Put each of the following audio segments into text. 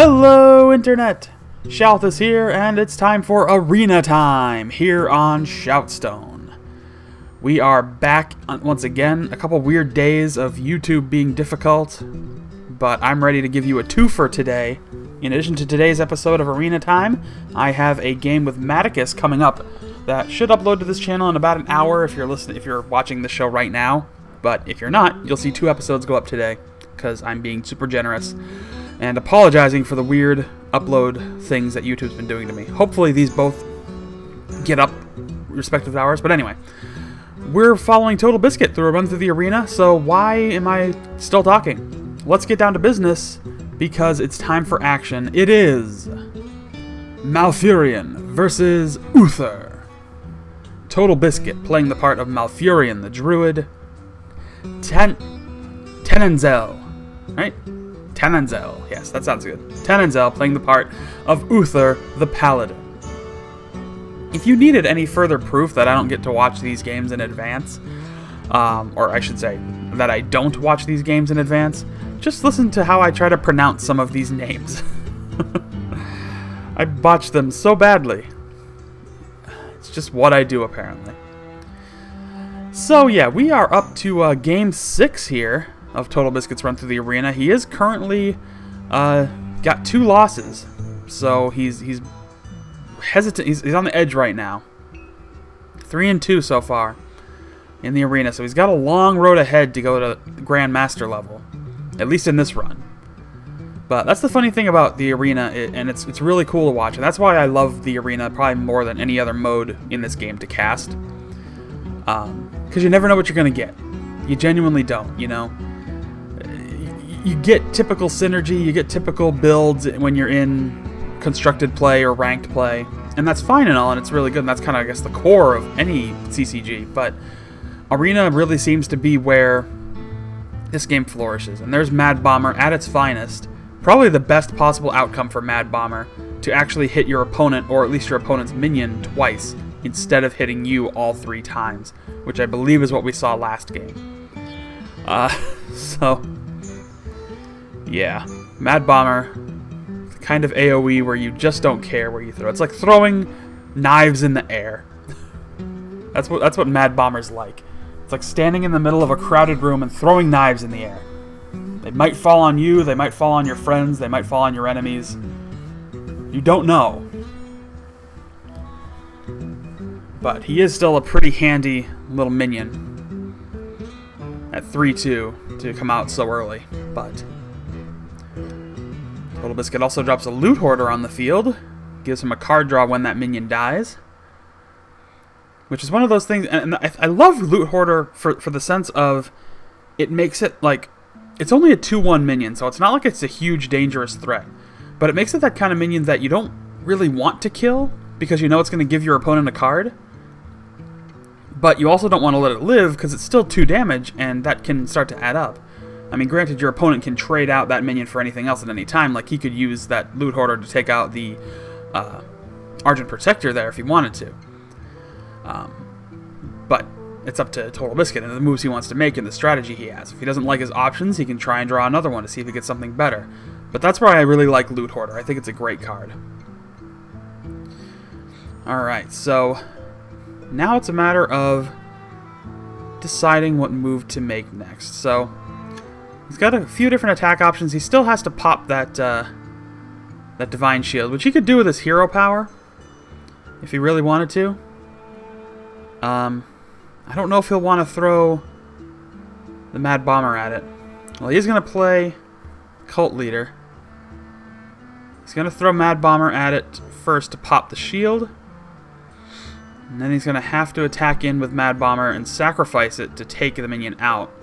Hello, Internet! Shout is here, and it's time for Arena Time here on ShoutStone. We are back once again. A couple weird days of YouTube being difficult, but I'm ready to give you a twofer today. In addition to today's episode of Arena Time, I have a game with Maticus coming up that should upload to this channel in about an hour if you're watching the show right now. But if you're not, you'll see 2 episodes go up today because I'm being super generous and apologizing for the weird upload things that YouTube's been doing to me. Hopefully these both get up respective hours. But anyway, we're following Totalbiscuit through a run through the arena, so why am I still talking? Let's get down to business because it's time for action. It is Malfurion versus Uther. Totalbiscuit playing the part of Malfurion, the Druid. Tenenzel, right? Tenenzel, yes, that sounds good. Tenenzel playing the part of Uther, the Paladin. If you needed any further proof that I don't get to watch these games in advance, or I should say, that I don't watch these games in advance, just listen to how I try to pronounce some of these names. I botch them so badly. It's just what I do, apparently. So yeah, we are up to Game 6 here of Totalbiscuit's run through the arena. He is currently got 2 losses, so he's hesitant. He's on the edge right now. 3-2 so far in the arena, so he's got a long road ahead to go to Grandmaster level, at least in this run. But that's the funny thing about the arena, and it's really cool to watch, and that's why I love the arena probably more than any other mode in this game to cast. Because you never know what you're going to get. You genuinely don't, you know. You get typical synergy, you get typical builds when you're in constructed play or ranked play, and that's fine and all, and it's really good, and that's kind of, I guess, the core of any CCG, but Arena really seems to be where this game flourishes, and there's Mad Bomber at its finest. Probably the best possible outcome for Mad Bomber, to actually hit your opponent, or at least your opponent's minion, twice, instead of hitting you all 3 times, which I believe is what we saw last game. So yeah, Mad Bomber, the kind of AoE where you just don't care where you throw. It's like throwing knives in the air. That's what Mad Bomber's like. It's like standing in the middle of a crowded room and throwing knives in the air. They might fall on you, they might fall on your friends, they might fall on your enemies. You don't know. But he is still a pretty handy little minion at 3-2 to come out so early. But Totalbiscuit also drops a Loot Hoarder on the field, gives him a card draw when that minion dies, which is one of those things, and I love Loot Hoarder for the sense of it makes it like, it's only a 2-1 minion, so it's not like it's a huge dangerous threat, but it makes it that kind of minion that you don't really want to kill because you know it's going to give your opponent a card, but you also don't want to let it live because it's still 2 damage, and that can start to add up. I mean, granted, your opponent can trade out that minion for anything else at any time. Like, he could use that Loot Hoarder to take out the Argent Protector there if he wanted to. But it's up to Totalbiscuit and the moves he wants to make and the strategy he has. If he doesn't like his options, he can try and draw another one to see if he gets something better. But that's why I really like Loot Hoarder. I think it's a great card. Alright, so now it's a matter of deciding what move to make next. So he's got a few different attack options. He still has to pop that that Divine Shield, which he could do with his hero power if he really wanted to. I don't know if he'll want to throw the Mad Bomber at it. Well, he's going to play Cult Leader. He's going to throw Mad Bomber at it first to pop the shield. And then he's going to have to attack in with Mad Bomber and sacrifice it to take the minion out.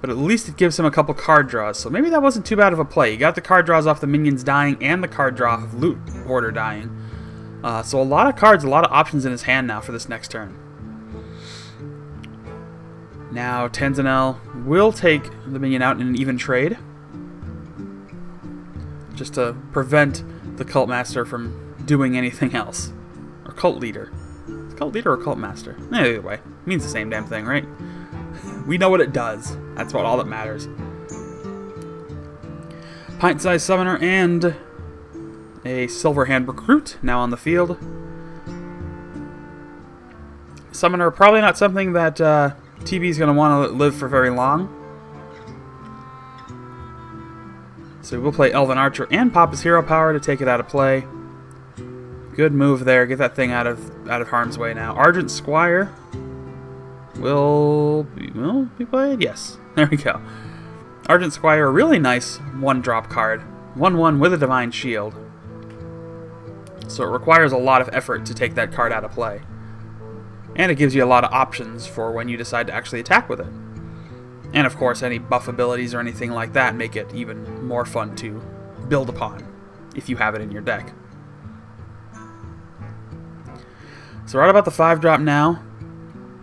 But at least it gives him a couple card draws, so maybe that wasn't too bad of a play. He got the card draws off the minions dying and the card draw of Loot Hoarder dying. So a lot of cards, a lot of options in his hand now for this next turn. Now Tenzenel will take the minion out in an even trade, just to prevent the Cult Master from doing anything else. Or Cult Leader. Is Cult Leader or Cult Master? Either way, it means the same damn thing, right? We know what it does. That's all that matters. Pint-sized summoner and a Silverhand recruit now on the field. Summoner probably not something that TB is going to want to live for very long. So we'll play Elven Archer and pop his hero power to take it out of play. Good move there. Get that thing out of harm's way now. Argent Squire will be played. Yes, there we go. Argent Squire, a really nice one-drop card. 1/1 with a Divine Shield. So it requires a lot of effort to take that card out of play. And it gives you a lot of options for when you decide to actually attack with it. And of course, any buff abilities or anything like that make it even more fun to build upon if you have it in your deck. So right about the 5-drop now.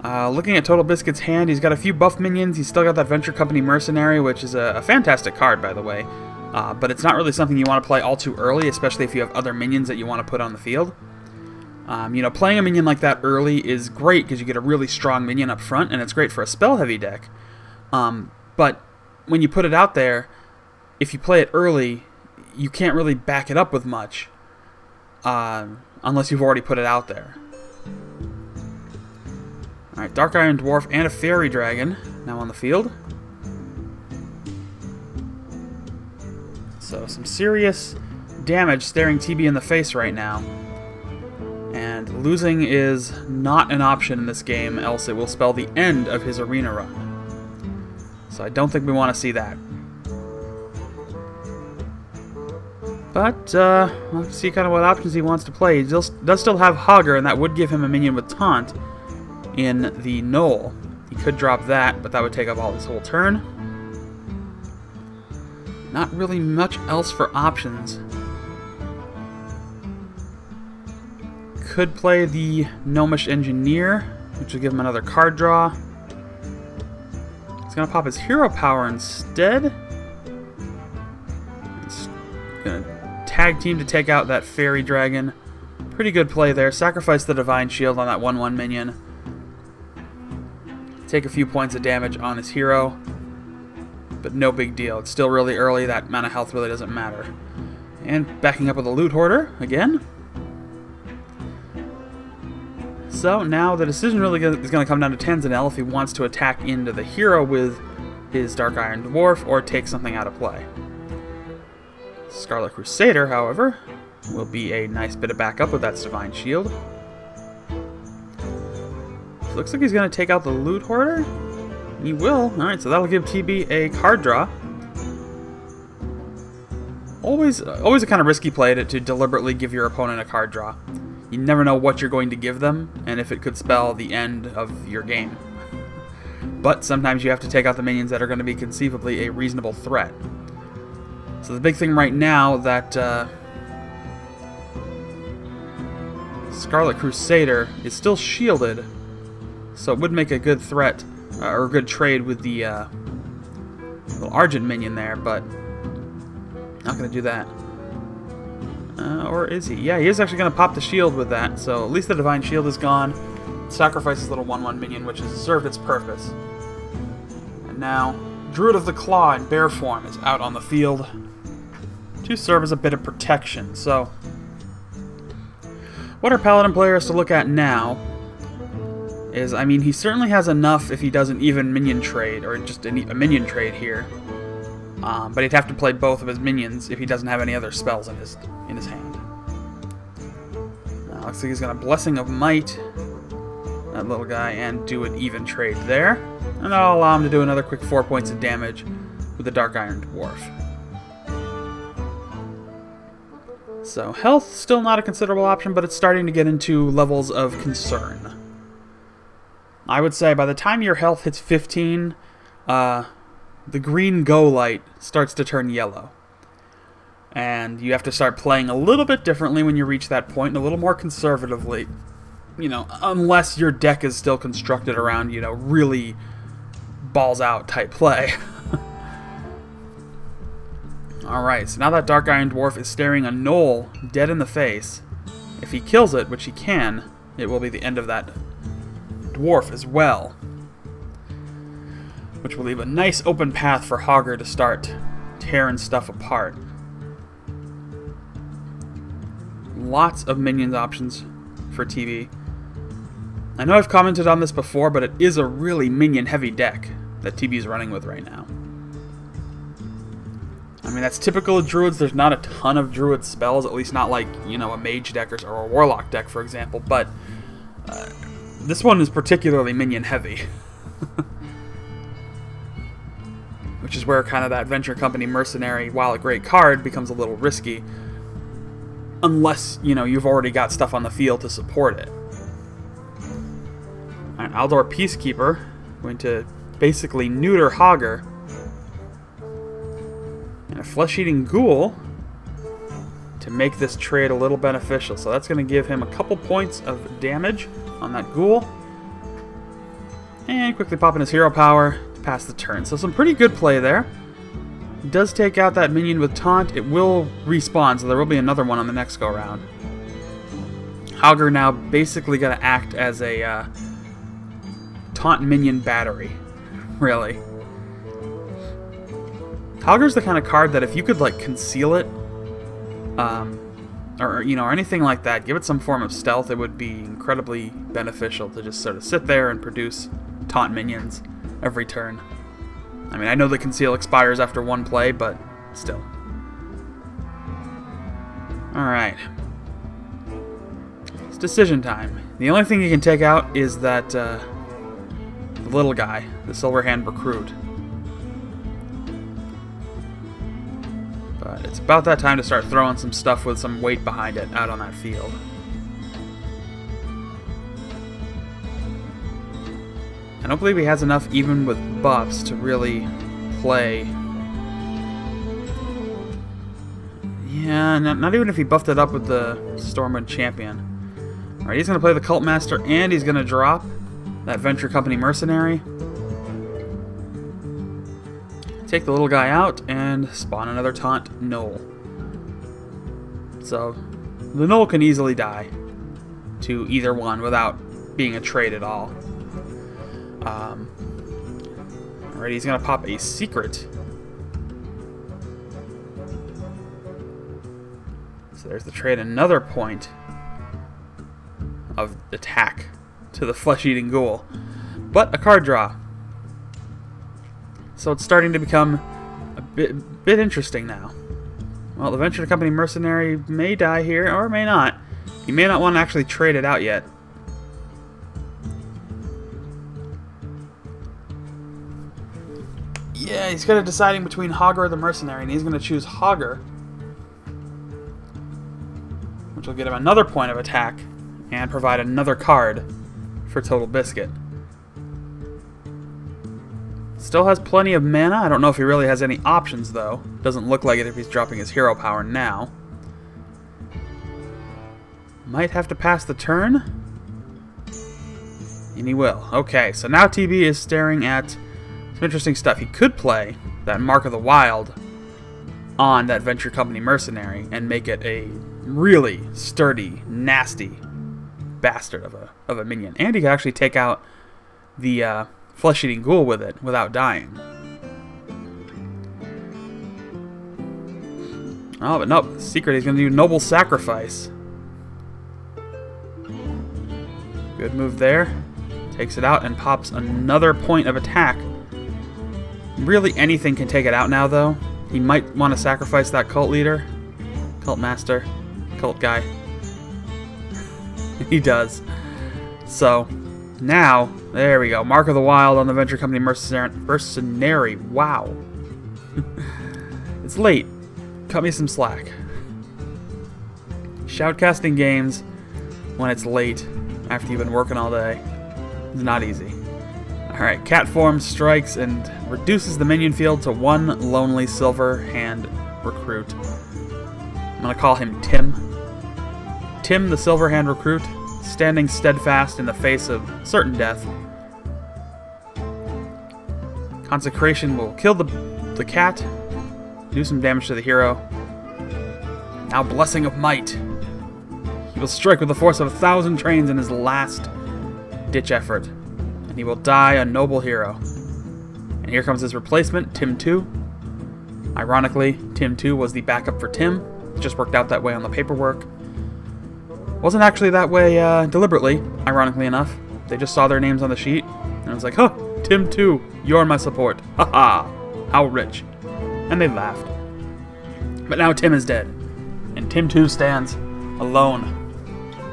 Looking at Totalbiscuit's hand, he's got a few buff minions. He's still got that Venture Company Mercenary, which is a fantastic card, by the way. But it's not really something you want to play all too early, especially if you have other minions that you want to put on the field. You know, playing a minion like that early is great because you get a really strong minion up front, and it's great for a spell-heavy deck. But when you put it out there, if you play it early, you can't really back it up with much unless you've already put it out there. Alright, Dark Iron Dwarf and a Fairy Dragon now on the field. So some serious damage staring TB in the face right now. And losing is not an option in this game, else it will spell the end of his arena run. So I don't think we want to see that. But we'll have to see kind of what options he wants to play. He does still have Hogger, and that would give him a minion with Taunt in the Knoll. He could drop that, but that would take up all his whole turn. Not really much else for options. Could play the Gnomish Engineer, which will give him another card draw. He's going to pop his hero power instead. He's going to tag team to take out that Fairy Dragon. Pretty good play there. Sacrifice the Divine Shield on that 1/1 minion. Take a few points of damage on his hero. But no big deal. It's still really early. That amount of health really doesn't matter. And backing up with a Loot Hoarder again. So now the decision really is going to come down to Tanzanel if he wants to attack into the hero with his Dark Iron Dwarf or take something out of play. Scarlet Crusader, however, will be a nice bit of backup with that Divine Shield. Looks like he's going to take out the Loot Hoarder. He will. Alright, so that'll give TB a card draw. Always a kind of risky play to deliberately give your opponent a card draw. You never know what you're going to give them, and if it could spell the end of your game. But sometimes you have to take out the minions that are going to be conceivably a reasonable threat. So the big thing right now that Scarlet Crusader is still shielded, so it would make a good threat, or a good trade with the little Argent minion there, but not going to do that. Or is he? Yeah, he is actually going to pop the shield with that, so at least the Divine Shield is gone. Sacrifice his little 1/1 minion, which has served its purpose. And now, Druid of the Claw in bear form is out on the field to serve as a bit of protection. So, what our Paladin player has to look at now is, I mean, he certainly has enough if he does an even minion trade, or just a minion trade here. But he'd have to play both of his minions if he doesn't have any other spells in his hand. Looks like he's got a Blessing of Might, that little guy, and do an even trade there. And that'll allow him to do another quick 4 points of damage with the Dark Iron Dwarf. So health, still not a considerable option, but it's starting to get into levels of concern. I would say by the time your health hits 15, the green go light starts to turn yellow. And you have to start playing a little bit differently when you reach that point, and a little more conservatively. You know, unless your deck is still constructed around, you know, really balls out type play. Alright, so now that Dark Iron Dwarf is staring a Knoll dead in the face, if he kills it, which he can, it will be the end of that dwarf as well. Which will leave a nice open path for Hogger to start tearing stuff apart. lots of minions options for TB. I know I've commented on this before, but it is a really minion-heavy deck that TB is running with right now. I mean, that's typical of Druids. There's not a ton of Druid spells, at least not like, you know, a Mage deck or a Warlock deck, for example, but this one is particularly minion-heavy. Which is where kind of that Venture Company Mercenary, while a great card, becomes a little risky. Unless, you know, you've already got stuff on the field to support it. Alright, Aldor Peacekeeper, going to basically neuter Hogger. And a Flesh-Eating Ghoul to make this trade a little beneficial. So that's going to give him a couple points of damage on that Ghoul. And quickly pop in his hero power to pass the turn. So some pretty good play there. He does take out that minion with Taunt. It will respawn, so there will be another one on the next go-round. Hogger now basically going to act as a Taunt minion battery. Really. Hogger's the kind of card that if you could, like, conceal it, or, you know, or anything like that, give it some form of stealth, it would be incredibly beneficial to just sort of sit there and produce Taunt minions every turn. I mean, I know the conceal expires after one play, but still. Alright. It's decision time. The only thing you can take out is that the little guy, the Silverhand Recruit. But it's about that time to start throwing some stuff with some weight behind it out on that field. I don't believe he has enough, even with buffs, to really play. Yeah, not even if he buffed it up with the Stormwind Champion. Alright, he's going to play the Cult Master, and he's going to drop that Venture Company Mercenary. Take the little guy out, and spawn another Taunt Gnoll. So, the Gnoll can easily die to either one without being a trade at all. Alright, he's going to pop a Secret. So there's the trade, another point of attack to the Flesh-Eating Ghoul. But a card draw. So it's starting to become a bit interesting now. Well, the Venture Company Mercenary may die here, or may not. He may not want to actually trade it out yet. Yeah, he's kind of deciding between Hogger or the Mercenary, and he's going to choose Hogger, which will get him another point of attack and provide another card for Totalbiscuit. Still has plenty of mana. I don't know if he really has any options, though. Doesn't look like it if he's dropping his hero power now. Might have to pass the turn. And he will. Okay, so now TB is staring at some interesting stuff. He could play that Mark of the Wild on that Venture Company Mercenary and make it a really sturdy, nasty bastard of a minion. And he could actually take out the Flesh-Eating Ghoul with it without dying. Oh, but nope. Secret, he's going to do Noble Sacrifice. Good move there. Takes it out and pops another point of attack. Really anything can take it out now, though. He might want to sacrifice that cult leader. Cult master. Cult guy. He does. So, now, there we go. Mark of the Wild on the Venture Company Mercenary. Wow. It's late. Cut me some slack. Shoutcasting games when it's late after you've been working all day is not easy. Alright, Cat Form strikes and reduces the minion field to one lonely Silverhand Recruit. I'm going to call him Tim. Tim the Silverhand Recruit, standing steadfast in the face of certain death. Consecration will kill the cat, do some damage to the hero. Now Blessing of Might. He will strike with the force of 1,000 trains in his last ditch effort, and he will die a noble hero. And here comes his replacement, Tim 2. Ironically, Tim 2 was the backup for Tim. It just worked out that way on the paperwork. Wasn't actually that way deliberately, ironically enough. They just saw their names on the sheet, and it was like, huh, Tim 2, you're my support. Haha, how rich. And they laughed. But now Tim is dead, and Tim 2 stands alone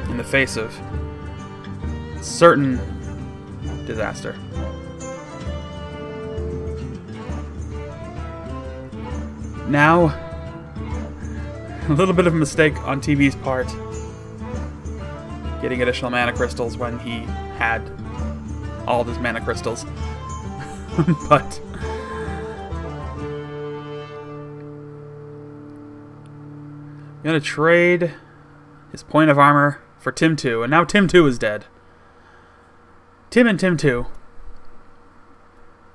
in the face of certain disaster. Now, a little bit of a mistake on TV's part, getting additional mana crystals when he had all of his mana crystals. But I'm gonna trade his point of armor for Tim 2, and now Tim 2 is dead. Tim and Tim 2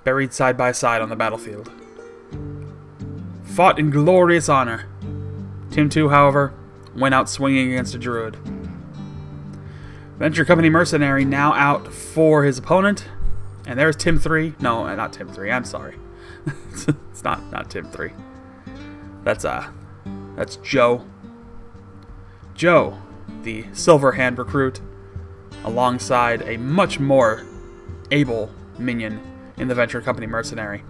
buried side by side on the battlefield, fought in glorious honor. Tim 2, however, went out swinging against a Druid. Venture Company Mercenary now out for his opponent, and there's Tim 3. No, not Tim 3. I'm sorry. It's not Tim 3. That's Joe. Joe, the Silver Hand recruit, alongside a much more able minion in the Venture Company Mercenary.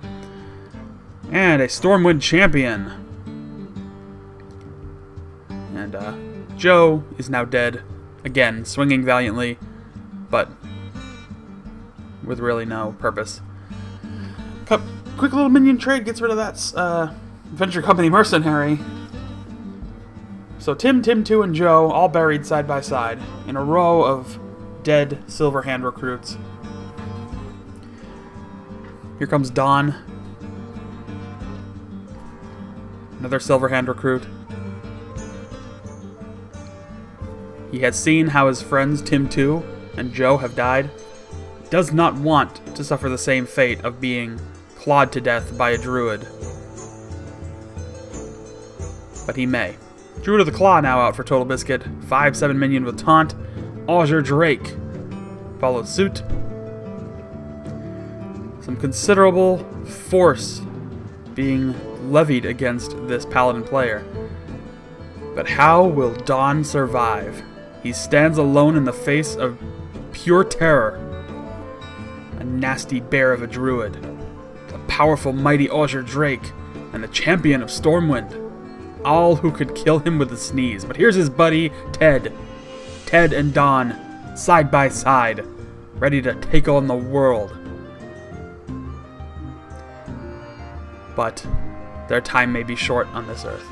And a Stormwind champion. And Joe is now dead. Again, swinging valiantly, but with really no purpose. Quick little minion trade gets rid of that Venture Company Mercenary. So Tim, Tim 2, and Joe all buried side by side in a row of dead Silverhand recruits. Here comes Don. Another Silverhand recruit. He has seen how his friends Tim 2 and Joe have died. Does not want to suffer the same fate of being clawed to death by a Druid. But he may. Druid of the Claw now out for Totalbiscuit. 5/7 minion with taunt. Azure Drake follows suit. Some considerable force being levied against this Paladin player. But how will Don survive? He stands alone in the face of pure terror. A nasty bear of a Druid. A powerful, mighty Azure Drake. And the champion of Stormwind. All who could kill him with a sneeze. But here's his buddy, Ted. Ted and Don, side by side, ready to take on the world. But their time may be short on this earth.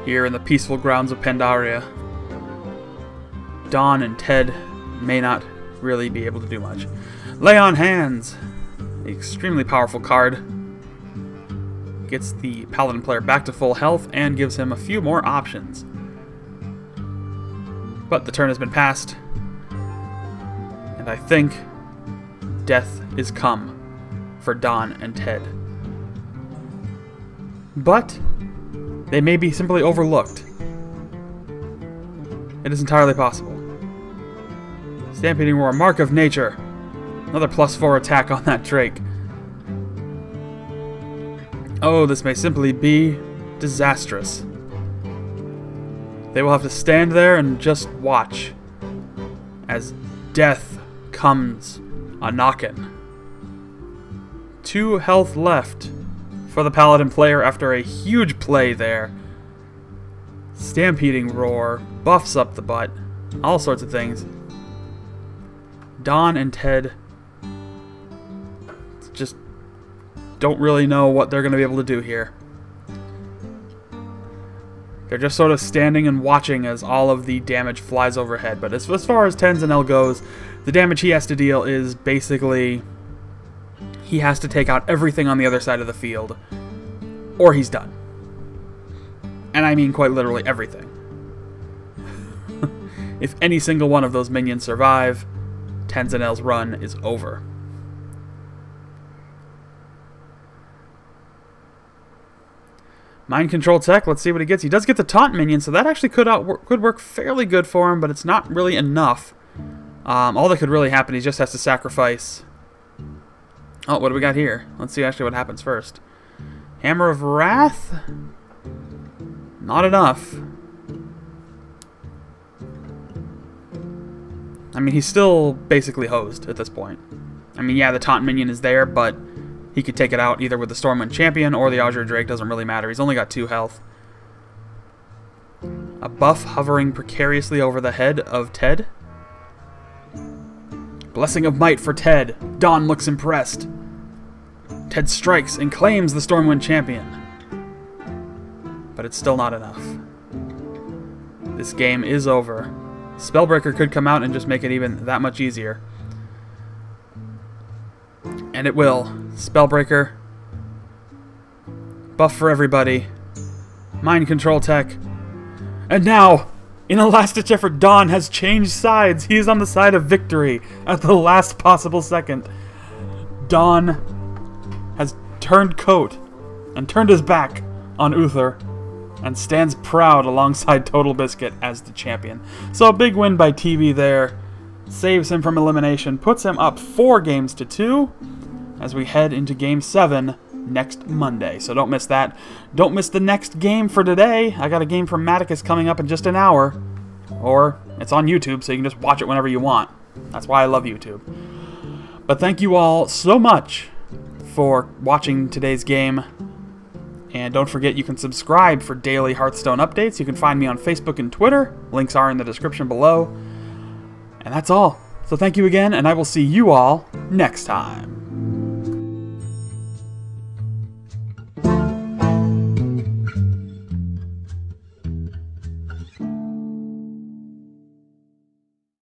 Here in the peaceful grounds of Pandaria, Don and Ted may not really be able to do much. Lay on Hands, an extremely powerful card, gets the Paladin player back to full health and gives him a few more options. But the turn has been passed, and I think death is come for Don and Ted. But they may be simply overlooked. It is entirely possible. Stampeding Roar, Mark of Nature. Another +4 attack on that Drake. Oh, this may simply be disastrous. They will have to stand there and just watch as death comes a-knockin'. 2 health left for the Paladin player after a huge play there. Stampeding Roar, buffs up the butt, all sorts of things. Don and Ted just don't really know what they're going to be able to do here. They're just sort of standing and watching as all of the damage flies overhead. But as far as Tenzanel goes, the damage he has to deal is basically he has to take out everything on the other side of the field, or he's done. And I mean quite literally everything. If any single one of those minions survive, Tenzanel's run is over. Mind Control Tech, let's see what he gets. He does get the Taunt minion, so that actually could work fairly good for him, but it's not really enough. All that could really happen, he just has to sacrifice. Oh, what do we got here? Let's see actually what happens first. Hammer of Wrath? Not enough. I mean, he's still basically hosed at this point. I mean, yeah, the taunt minion is there, but he could take it out either with the Stormwind Champion or the Azure Drake. Doesn't really matter. He's only got 2 health. A buff hovering precariously over the head of Ted. Blessing of Might for Ted. Dawn looks impressed. Ted strikes and claims the Stormwind Champion. But it's still not enough. This game is over. Spellbreaker could come out and just make it even that much easier. And it will. Spellbreaker. Buff for everybody. Mind control tech. And now, in a last-ditch effort, Dawn has changed sides. He is on the side of victory at the last possible second. Dawn has turned coat and turned his back on Uther and stands proud alongside Totalbiscuit as the champion. So a big win by TV there. Saves him from elimination, puts him up 4 games to 2 as we head into Game 7 next Monday. So don't miss that. Don't miss the next game for today. I got a game from Maticus coming up in just an hour. Or it's on YouTube, so you can just watch it whenever you want. That's why I love YouTube. But thank you all so much for watching today's game. And don't forget, you can subscribe for daily Hearthstone updates. You can find me on Facebook and Twitter. Links are in the description below. And that's all. So thank you again, and I will see you all next time.